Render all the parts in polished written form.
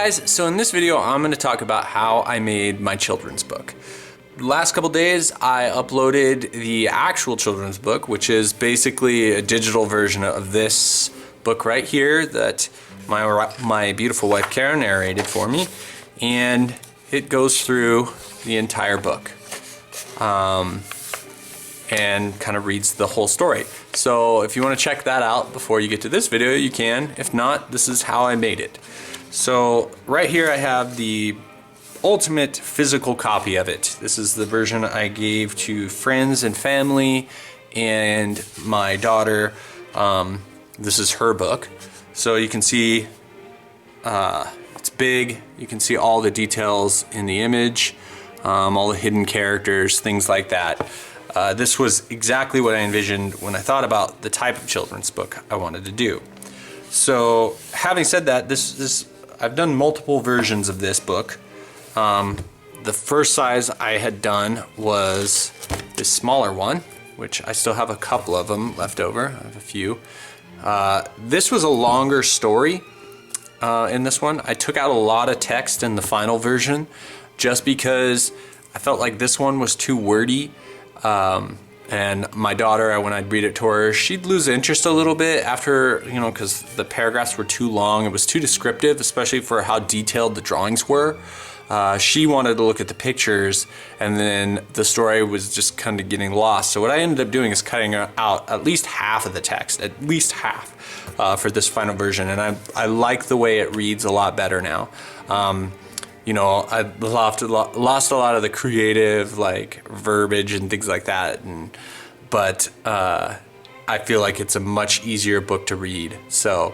guys, so in this video I'm going to talk about how I made my children's book. The last couple days I uploaded the actual children's book, which is basically a digital version of this book right here that my beautiful wife Karen narrated for me, and it goes through the entire book and kind of reads the whole story. So if you want to check that out before you get to this video, you can. If not, this is how I made it. So right here I have the ultimate physical copy of it. This is the version I gave to friends and family and my daughter. This is her book. So you can see it's big. You can see all the details in the image, all the hidden characters, things like that. This was exactly what I envisioned when I thought about the type of children's book I wanted to do. So having said that, I've done multiple versions of this book. The first size I had done was this smaller one, which I still have a couple of them left over. I have a few. This was a longer story in this one. I took out a lot of text in the final version just because I felt like this one was too wordy. And my daughter, when I'd read it to her, she'd lose interest a little bit after, because the paragraphs were too long. It was too descriptive, especially for how detailed the drawings were. She wanted to look at the pictures, and then the story was just kind of getting lost. So what I ended up doing is cutting out at least half of the text, at least half, for this final version. And I like the way it reads a lot better now. I lost a lot of the creative verbiage and things like that, but I feel like it's a much easier book to read. So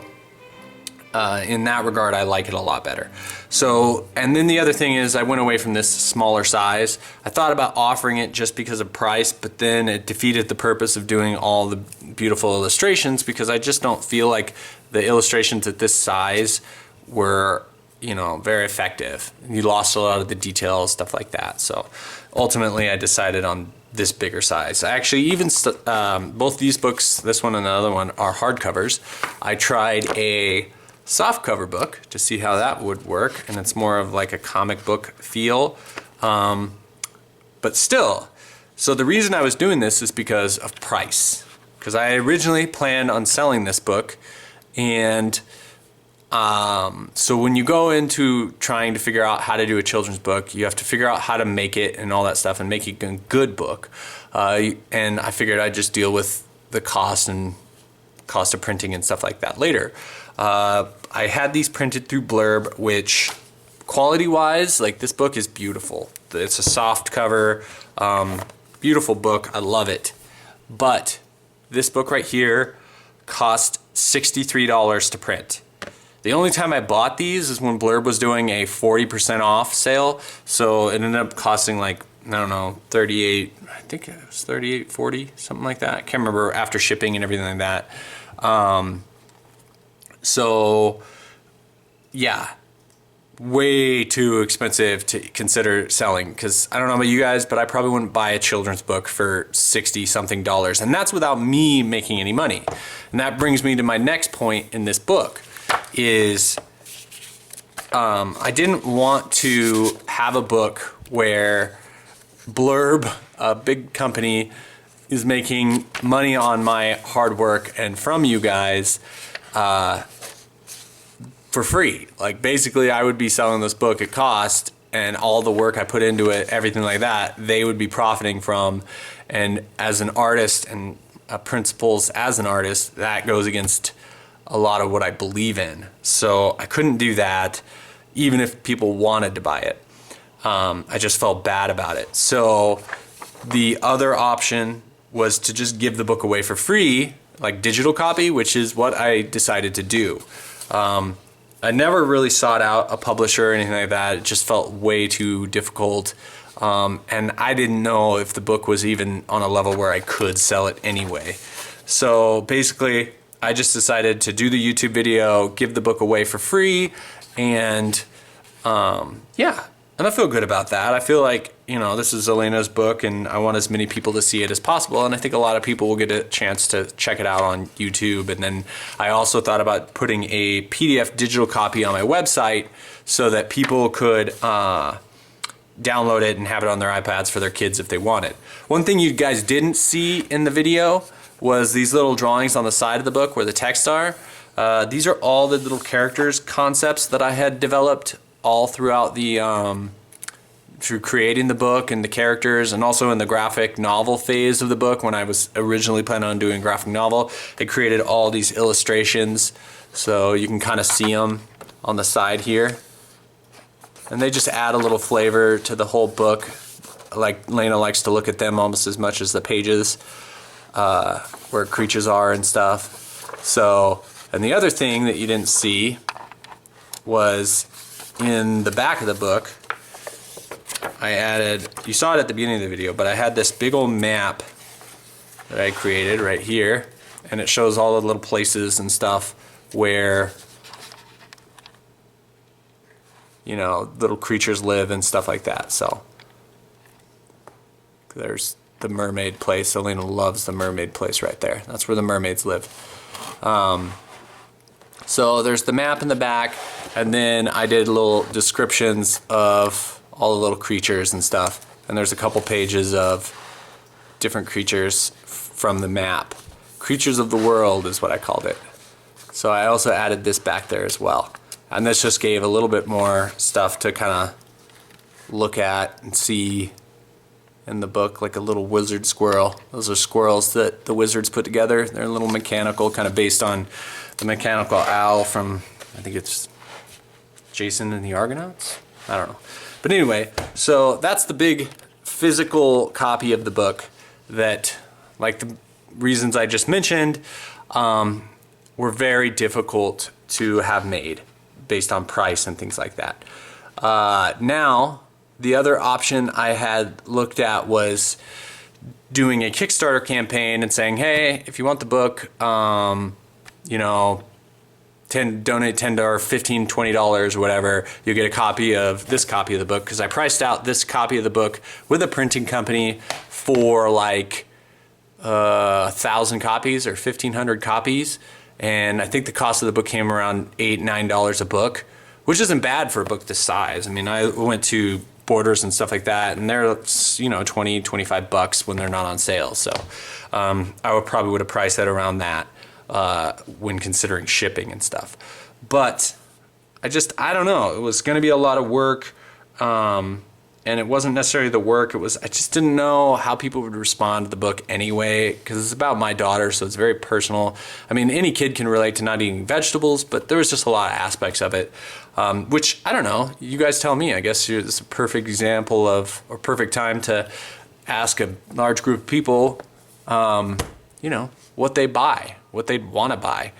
in that regard, I like it a lot better. So, and then the other thing is I went away from this smaller size. I thought about offering it just because of price, but then it defeated the purpose of doing all the beautiful illustrations because I just don't feel like the illustrations at this size were very effective. You lost a lot of the details, stuff like that. So ultimately I decided on this bigger size. I actually even, both these books, this one and the other one, are hardcovers. I tried a soft cover book to see how that would work, and it's more of like a comic book feel, but still. So the reason I was doing this is because of price, because I originally planned on selling this book, and so when you go into trying to figure out how to do a children's book, you have to figure out how to make it and all that stuff and make it a good book. And I figured I'd just deal with the cost of printing and stuff like that later. I had these printed through Blurb, which quality-wise, this book is beautiful. It's a soft cover, beautiful book. I love it. But this book right here cost $63 to print. The only time I bought these is when Blurb was doing a 40% off sale. So it ended up costing I don't know, 38, I think it was 38, 40, something like that. I can't remember after shipping and everything like that. So yeah, way too expensive to consider selling, because I don't know about you guys, but I probably wouldn't buy a children's book for $60 something, and that's without me making any money. And that brings me to my next point in this book. Is I didn't want to have a book where Blurb, a big company, is making money on my hard work and from you guys for free. Basically I would be selling this book at cost, and all the work I put into it, everything like that, they would be profiting from. And as an artist and principles as an artist, that goes against a lot of what I believe in. So I couldn't do that even if people wanted to buy it. I just felt bad about it. So the other option was to just give the book away for free, digital copy, which is what I decided to do. I never really sought out a publisher or anything like that. It just felt way too difficult. And I didn't know if the book was even on a level where I could sell it anyway. So basically, I just decided to do the YouTube video, give the book away for free, and yeah, and I feel good about that. I feel like, this is Alaina's book, and I want as many people to see it as possible, and I think a lot of people will get a chance to check it out on YouTube. And then I also thought about putting a PDF digital copy on my website so that people could download it and have it on their iPads for their kids if they wanted. One thing you guys didn't see in the video was these little drawings on the side of the book where the text are. These are all the little characters concepts that I had developed all throughout the through creating the book and the characters, and also in the graphic novel phase of the book when I was originally planning on doing graphic novel. I created all these illustrations so you can kind of see them on the side here. And they just add a little flavor to the whole book. Like Lena likes to look at them almost as much as the pages where creatures are and stuff. So, and the other thing that you didn't see was in the back of the book, I added, you saw it at the beginning of the video, but I had this big old map that I created right here, and it shows all the little places and stuff where, you know, little creatures live and stuff like that. So there's the mermaid place. Alaina loves the mermaid place right there. That's where the mermaids live. So there's the map in the back, and then I did little descriptions of all the little creatures and stuff. And there's a couple pages of different creatures from the map. Creatures of the world is what I called it. So I also added this back there as well. And this just gave a little bit more stuff to kind of look at and see in the book, like a little wizard squirrel. Those are squirrels that the wizards put together. They're a little mechanical, kind of based on the mechanical owl from, I think it's Jason and the Argonauts? I don't know. But anyway, so that's the big physical copy of the book that, like the reasons I just mentioned, were very difficult to have made based on price and things like that. Now, the other option I had looked at was doing a Kickstarter campaign and saying, hey, if you want the book, you know, donate $10 or $15, $20 or whatever, you'll get a copy of this copy of the book, because I priced out this copy of the book with a printing company for like 1,000 copies or 1,500 copies, and I think the cost of the book came around $8, $9 a book, which isn't bad for a book this size. I mean, I went to Borders and stuff like that, and they're, you know, 20, 25 bucks when they're not on sale. So I probably would have priced that around that when considering shipping and stuff. But I don't know. It was going to be a lot of work, and it wasn't necessarily the work. I just didn't know how people would respond to the book anyway, because it's about my daughter, so it's very personal. I mean, any kid can relate to not eating vegetables, but there was just a lot of aspects of it, which, I don't know, you guys tell me. I guess it's a perfect example of, or perfect time to ask a large group of people, you know, what they buy, what they'd want to buy.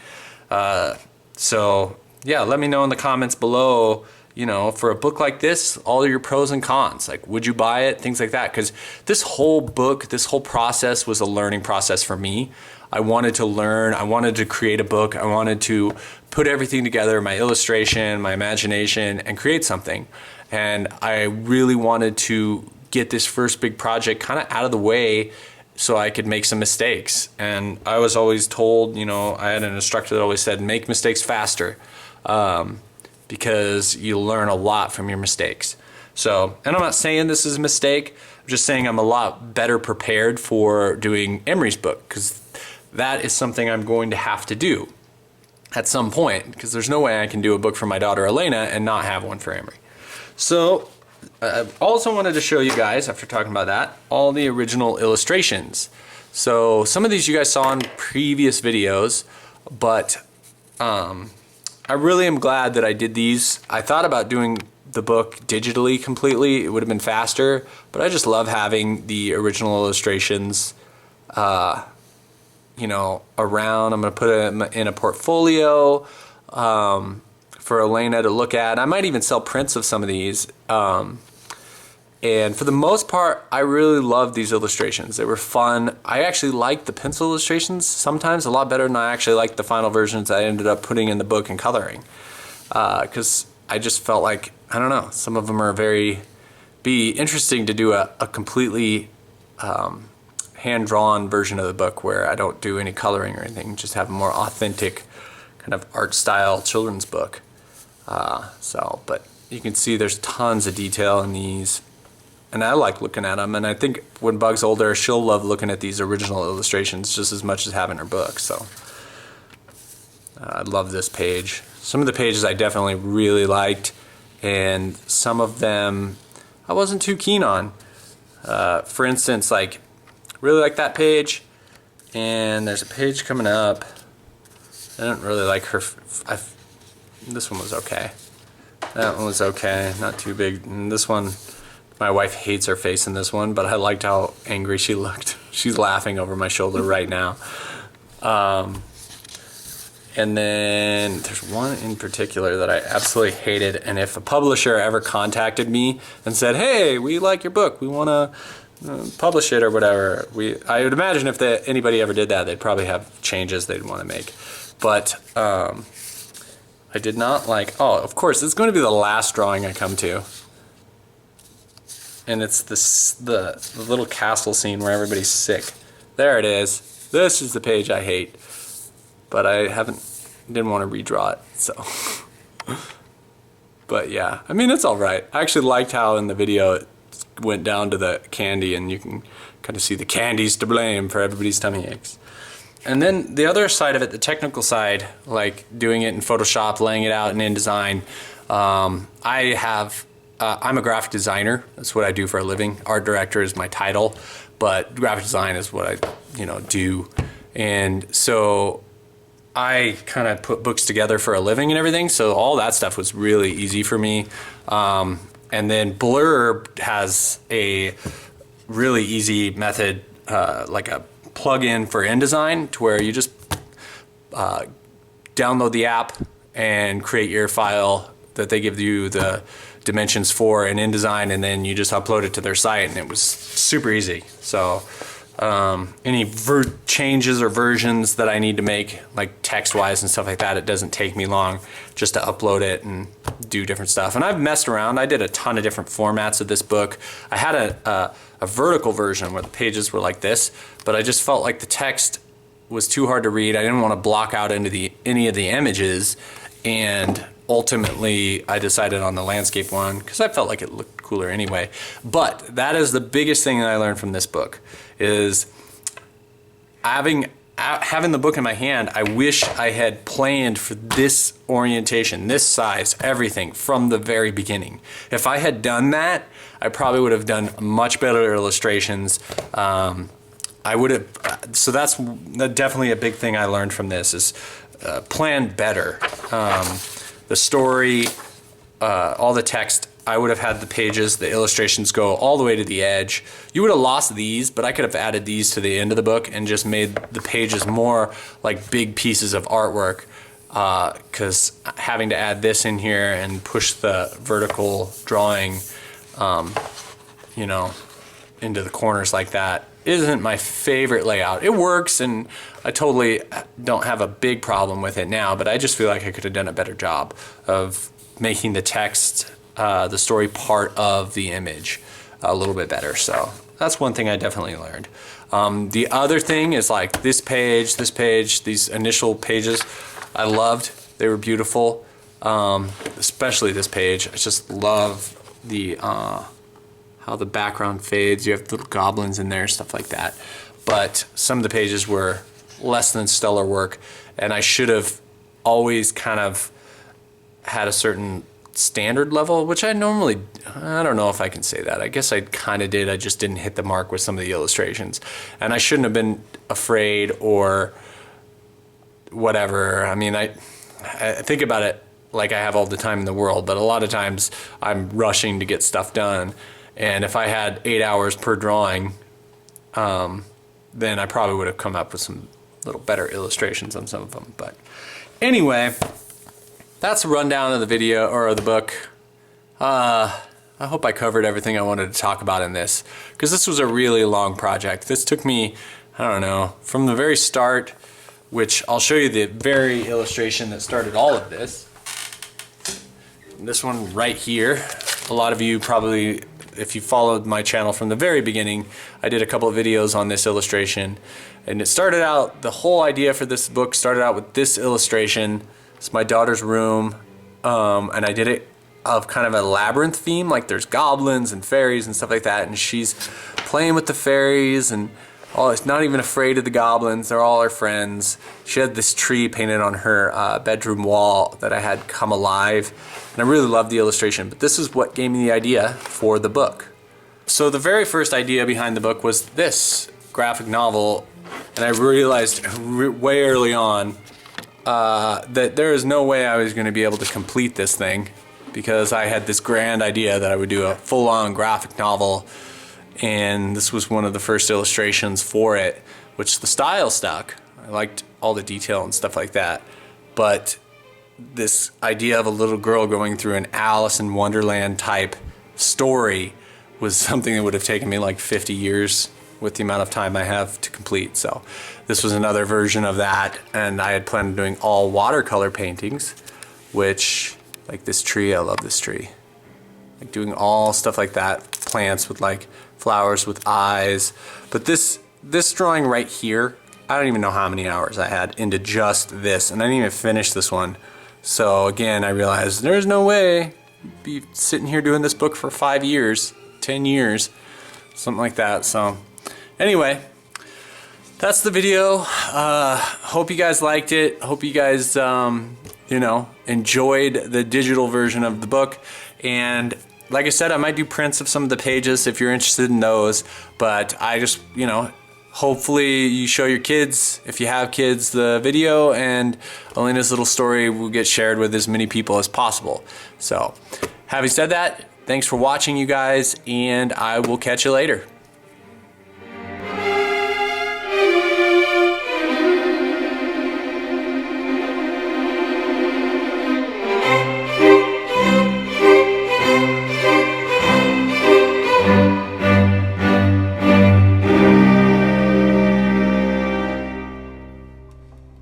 So, yeah, let me know in the comments below, you know, for a book like this, all your pros and cons. Like, would you buy it? Things like that. Because this whole book, this whole process was a learning process for me. I wanted to learn. I wanted to create a book. I wanted to put everything together, my illustration, my imagination, and create something. And I really wanted to get this first big project kind of out of the way so I could make some mistakes. And I was always told, you know, I had an instructor that always said, make mistakes faster. Because you learn a lot from your mistakes. So, and I'm not saying this is a mistake, I'm just saying I'm a lot better prepared for doing Emery's book, because that is something I'm going to have to do at some point, because there's no way I can do a book for my daughter Alaina and not have one for Emery. So, I also wanted to show you guys, after talking about that, all the original illustrations. So, some of these you guys saw in previous videos, but I really am glad that I did these. I thought about doing the book digitally completely. It would have been faster, but I just love having the original illustrations, you know, around. I'm going to put them in a portfolio for Alaina to look at. I might even sell prints of some of these. And for the most part, I really loved these illustrations. They were fun. I actually liked the pencil illustrations sometimes a lot better than I actually liked the final versions I ended up putting in the book and coloring. Because I just felt like, I don't know, some of them are be interesting to do a completely hand-drawn version of the book where I don't do any coloring or anything, just have a more authentic kind of art style children's book. But you can see there's tons of detail in these, and I like looking at them, and I think when Bug's older, she'll love looking at these original illustrations just as much as having her book. So I love this page. Some of the pages I definitely really liked, and some of them I wasn't too keen on. For instance, like, really like that page, and there's a page coming up. I don't really like her. This one was okay. That one was okay, not too big. And this one, my wife hates her face in this one, but I liked how angry she looked. She's laughing over my shoulder right now. And then there's one in particular that I absolutely hated, and if a publisher ever contacted me and said, hey, we like your book, we want to publish it or whatever, I would imagine if anybody ever did that, they'd probably have changes they'd want to make. But I did not like, oh, of course, it's going to be the last drawing I come to. And it's the little castle scene where everybody's sick. There it is. This is the page I hate. But I didn't want to redraw it, so. But yeah, I mean, it's all right. I actually liked how in the video it went down to the candy, and you can kind of see the candy's to blame for everybody's tummy aches. And then the other side of it, the technical side, like doing it in Photoshop, laying it out in InDesign, I'm a graphic designer. That's what I do for a living. Art director is my title, but graphic design is what I, do. And so I kind of put books together for a living and everything, so all that stuff was really easy for me. And then Blurb has a really easy method, like a plug-in for InDesign, to where you just download the app and create your file that they give you the dimensions for in InDesign, and then you just upload it to their site, and it was super easy. So any changes or versions that I need to make, like text-wise and stuff like that, it doesn't take me long just to upload it and do different stuff. And I've messed around. I did a ton of different formats of this book. I had a vertical version where the pages were like this, but I just felt like the text was too hard to read. I didn't want to block out any of the images, and ultimately I decided on the landscape one because I felt like it looked cooler anyway. But that is the biggest thing that I learned from this book, is having the book in my hand, I wish I had planned for this orientation, this size, everything from the very beginning. If I had done that, I probably would have done much better illustrations. I would have, so that's definitely a big thing I learned from this, is plan better. The story, all the text, I would have had the pages, the illustrations go all the way to the edge. You would have lost these, but I could have added these to the end of the book and just made the pages more like big pieces of artwork, because having to add this in here and push the vertical drawing, into the corners like that isn't my favorite layout. It works, and I totally don't have a big problem with it now, but I just feel like I could have done a better job of making the text, the story part of the image a little bit better. So that's one thing I definitely learned. The other thing is like this page, these initial pages I loved. They were beautiful, especially this page. I just love the how the background fades. You have little goblins in there, stuff like that. But some of the pages were less than stellar work, and I should have always kind of had a certain standard level, which I don't know if I can say that. I guess I kind of did. I just didn't hit the mark with some of the illustrations, and I shouldn't have been afraid or whatever. I mean, I think about it like I have all the time in the world, but a lot of times I'm rushing to get stuff done. And if I had 8 hours per drawing, then I probably would have come up with some little better illustrations on some of them. But anyway, that's a rundown of the video, or of the book. I hope I covered everything I wanted to talk about in this, because this was a really long project. This took me, I don't know, from the very start, which I'll show you the very illustration that started all of this. This one right here. A lot of you probably, if you followed my channel from the very beginning, I did a couple of videos on this illustration, and it started out, the whole idea for this book started out with this illustration. It's my daughter's room, and I did it of kind of a labyrinth theme, like there's goblins and fairies and stuff like that, and she's playing with the fairies and it's not even afraid of the goblins. They're all her friends. She had this tree painted on her bedroom wall that I had come alive, and I really loved the illustration, but this is what gave me the idea for the book. So the very first idea behind the book was this graphic novel, and I realized way early on that there is no way I was going to be able to complete this thing, because I had this grand idea that I would do a full-on graphic novel, and this was one of the first illustrations for it, which the style stuck. I liked all the detail and stuff like that, but this idea of a little girl going through an Alice in Wonderland type story was something that would have taken me like 50 years with the amount of time I have to complete. So this was another version of that, and I had planned on doing all watercolor paintings, which, like this tree, I love this tree. Like doing all stuff like that, plants with like flowers with eyes. But this drawing right here, I don't even know how many hours I had into just this, and I didn't even finish this one. So again, I realized there's no way I'd be sitting here doing this book for 5 years, 10 years, something like that. So anyway, that's the video. Hope you guys liked it. Hope you guys you know, enjoyed the digital version of the book. And like I said, I might do prints of some of the pages if you're interested in those, but I just, you know, hopefully you show your kids, if you have kids, the video, and Alaina's little story will get shared with as many people as possible. So having said that, thanks for watching, you guys, and I will catch you later.